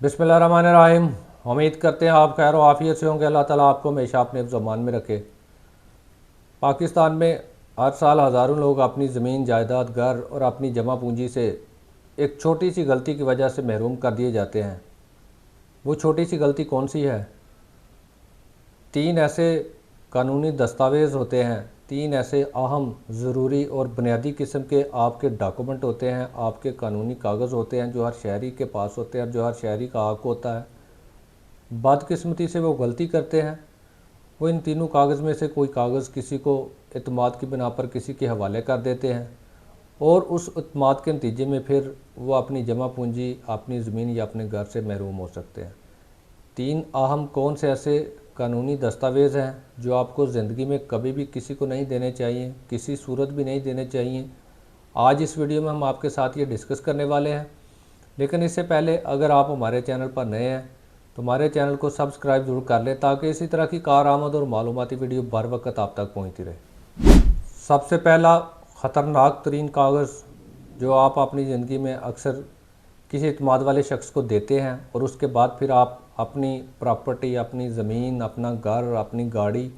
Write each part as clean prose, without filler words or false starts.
बिस्मिल्लाहिर्रहमानिर्रहीम। उम्मीद करते हैं आप खैर आफियत से होंगे। अल्लाह ताला आपको हमेशा अपने ज़मान में रखे। पाकिस्तान में हर साल हज़ारों लोग अपनी ज़मीन, जायदाद, घर और अपनी जमा पूंजी से एक छोटी सी गलती की वजह से महरूम कर दिए जाते हैं। वो छोटी सी गलती कौन सी है? 3 ऐसे कानूनी दस्तावेज़ होते हैं, 3 ऐसे अहम, ज़रूरी और बुनियादी किस्म के आपके डॉक्यूमेंट होते हैं, आपके कानूनी कागज़ होते हैं जो हर शहरी के पास होते हैं और जो हर शहरी का हक़ होता है। बदकिस्मती से वो गलती करते हैं, वो इन तीनों कागज़ में से कोई कागज़ किसी को एतमाद की बिना पर किसी के हवाले कर देते हैं और उस एतमाद के नतीजे में फिर वो अपनी जमा पूंजी, अपनी ज़मीन या अपने घर से महरूम हो सकते हैं। 3 अहम कौन से ऐसे कानूनी दस्तावेज़ हैं जो आपको ज़िंदगी में कभी भी किसी को नहीं देने चाहिए, किसी सूरत भी नहीं देने चाहिए। आज इस वीडियो में हम आपके साथ ये डिस्कस करने वाले हैं। लेकिन इससे पहले अगर आप हमारे चैनल पर नए हैं तो हमारे चैनल को सब्सक्राइब ज़रूर कर लें ताकि इसी तरह की कारआमद और मालूमाती वीडियो बर वक्त आप तक पहुँचती रहे। सबसे पहला ख़तरनाक तरीन कागज़ जो आप अपनी ज़िंदगी में अक्सर किसी एतमाद वाले शख्स को देते हैं और उसके बाद फिर आप अपनी प्रॉपर्टी, अपनी ज़मीन, अपना घर, अपनी गाड़ी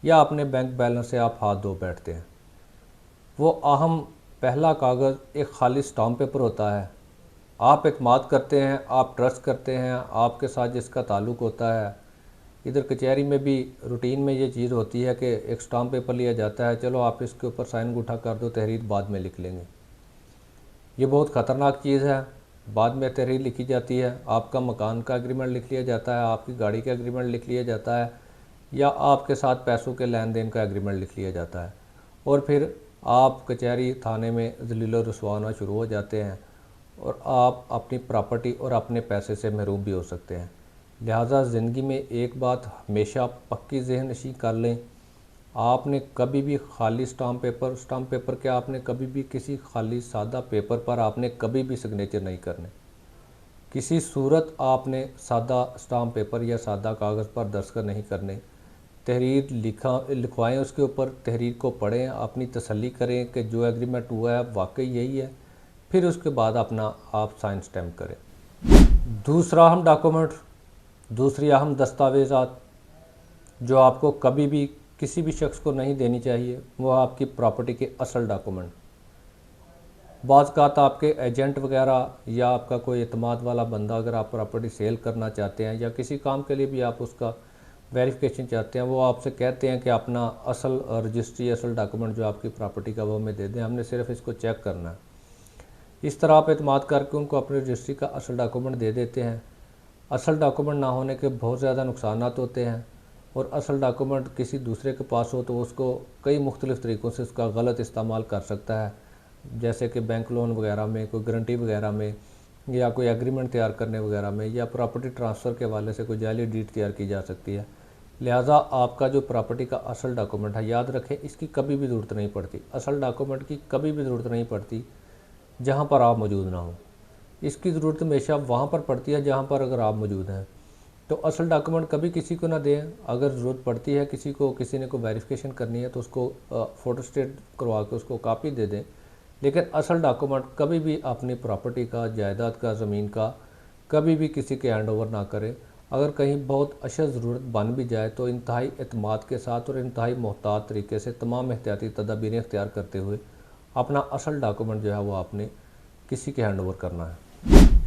या अपने बैंक बैलेंस से आप हाथ धो बैठते हैं। वो अहम पहला कागज़ एक खाली स्टाम्प पेपर होता है। आप एतमाद करते हैं, आप ट्रस्ट करते हैं, आपके साथ जिसका ताल्लुक़ होता है। इधर कचहरी में भी रूटीन में ये चीज़ होती है कि एक स्टाम्प पेपर लिया जाता है, चलो आप इसके ऊपर साइन अंगूठा कर दो, तहरीर बाद में लिख लेंगे। ये बहुत ख़तरनाक चीज़ है। बाद में तहरीर लिखी जाती है, आपका मकान का एग्रीमेंट लिख लिया जाता है, आपकी गाड़ी का एग्रीमेंट लिख लिया जाता है या आपके साथ पैसों के लेन देन का एग्रीमेंट लिख लिया जाता है और फिर आप कचहरी थाने में ज़लील और रुसवा होना शुरू हो जाते हैं और आप अपनी प्रॉपर्टी और अपने पैसे से महरूम भी हो सकते हैं। लिहाजा ज़िंदगी में एक बात हमेशा पक्की ज़हन नशीं कर लें, आपने कभी भी खाली स्टाम्प पेपर क्या, आपने कभी भी किसी खाली सादा पेपर पर आपने कभी भी सिग्नेचर नहीं करने। किसी सूरत आपने सादा स्टाम्प पेपर या सादा कागज़ पर दस्तखत नहीं करने। तहरीर लिखवाएं, उसके ऊपर तहरीर को पढ़ें, अपनी तसल्ली करें कि जो एग्रीमेंट हुआ है वाकई यही है, फिर उसके बाद अपना आप साइन स्टैम्प करें। दूसरा अहम डॉक्यूमेंट, दूसरी अहम दस्तावेज़ात जो आपको कभी भी किसी भी शख्स को नहीं देनी चाहिए वो आपकी प्रॉपर्टी के असल डॉक्यूमेंट। बाज़ आपके एजेंट वगैरह या आपका कोई एतमाद वाला बंदा अगर आप प्रॉपर्टी सेल करना चाहते हैं या किसी काम के लिए भी आप उसका वेरिफिकेशन चाहते हैं, वो आपसे कहते हैं कि अपना असल रजिस्ट्री, असल डॉक्यूमेंट जो आपकी प्रॉपर्टी का वो हमें दे दें, हमने सिर्फ इसको चेक करना है। इस तरह आप एतमाद करके उनको अपनी रजिस्ट्री का असल डॉक्यूमेंट दे देते हैं। असल डॉक्यूमेंट ना होने के बहुत ज़्यादा नुकसान होते हैं और असल डॉक्यूमेंट किसी दूसरे के पास हो तो उसको कई मुख्तलिफ़ तरीक़ों से उसका गलत इस्तेमाल कर सकता है, जैसे कि बैंक लोन वगैरह में, कोई गारंटी वगैरह में या कोई एग्रीमेंट तैयार करने वगैरह में या प्रॉपर्टी ट्रांसफ़र के हवाले से कोई जाली डीड तैयार की जा सकती है। लिहाजा आपका जो प्रॉपर्टी का असल डॉक्यूमेंट है, याद रखें इसकी कभी भी ज़रूरत नहीं पड़ती। असल डॉक्यूमेंट की कभी भी ज़रूरत नहीं पड़ती जहाँ पर आप मौजूद ना हो। इसकी ज़रूरत हमेशा वहाँ पर पड़ती है जहाँ पर अगर आप मौजूद हैं। तो असल डॉक्यूमेंट कभी किसी को ना दें। अगर ज़रूरत पड़ती है किसी को, किसी ने कोई वेरिफिकेशन करनी है तो उसको फ़ोटो स्टेट करवा के उसको कापी दे दें, लेकिन असल डॉक्यूमेंट कभी भी अपनी प्रॉपर्टी का, जायदाद का, ज़मीन का कभी भी किसी के हैंड ओवर ना करें। अगर कहीं बहुत अशद ज़रूरत बन भी जाए तो इंतहाई एतमाद के साथ और इंतहाई मोहतात तरीके से तमाम एहतियाती तदाबीरें इख्तियार करते हुए अपना असल डॉक्यूमेंट जो है वो आपने किसी के हैंड ओवर करना है।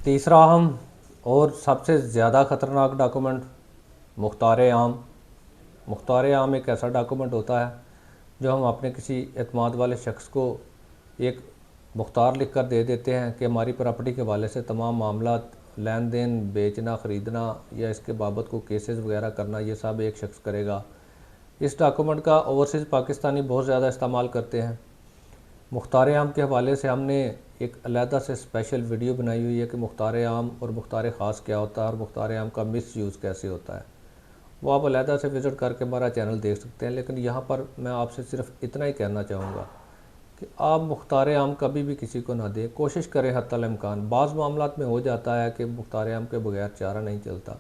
तीसरा अहम और सबसे ज़्यादा ख़तरनाक डॉक्यूमेंट मुख्तार आम। मुख्तार आम एक ऐसा डॉक्यूमेंट होता है जो हम अपने किसी एतमाद वाले शख्स को एक मुख्तार लिख कर दे देते हैं कि हमारी प्रॉपर्टी के हवाले से तमाम मामला, लेन देन, बेचना, ख़रीदना या इसके बाबत को केसेस वगैरह करना, ये सब एक शख्स करेगा। इस डॉक्यूमेंट का ओवरसीज़ पाकिस्तानी बहुत ज़्यादा इस्तेमाल करते हैं। मुख्तार आम के हवाले से हमने एक अलहदा से स्पेशल वीडियो बनाई हुई है कि मुख्तार आम और मुख्तार ख़ास क्या होता है और मुख्तार आम का मिस यूज़ कैसे होता है। वो आप अलहदा से विज़िट करके हमारा चैनल देख सकते हैं। लेकिन यहाँ पर मैं आपसे सिर्फ इतना ही कहना चाहूँगा कि आप मुख्तार आम कभी भी किसी को ना दें। कोशिश करें हत्तल इम्कान, बाज़ मामलात में हो जाता है कि मुख्तार आम के बगैर चारा नहीं चलता,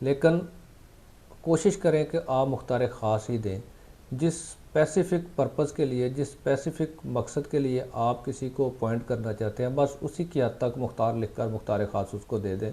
लेकिन कोशिश करें कि आप मुख्तार ख़ास ही दें। जिस स्पेसिफ़िक पर्पज़ के लिए, जिस स्पेसिफ़िक मकसद के लिए आप किसी को अपॉइंट करना चाहते हैं, बस उसी की हद तक मुख्तार लिखकर मुख्तार ख़ास उसको दे दें।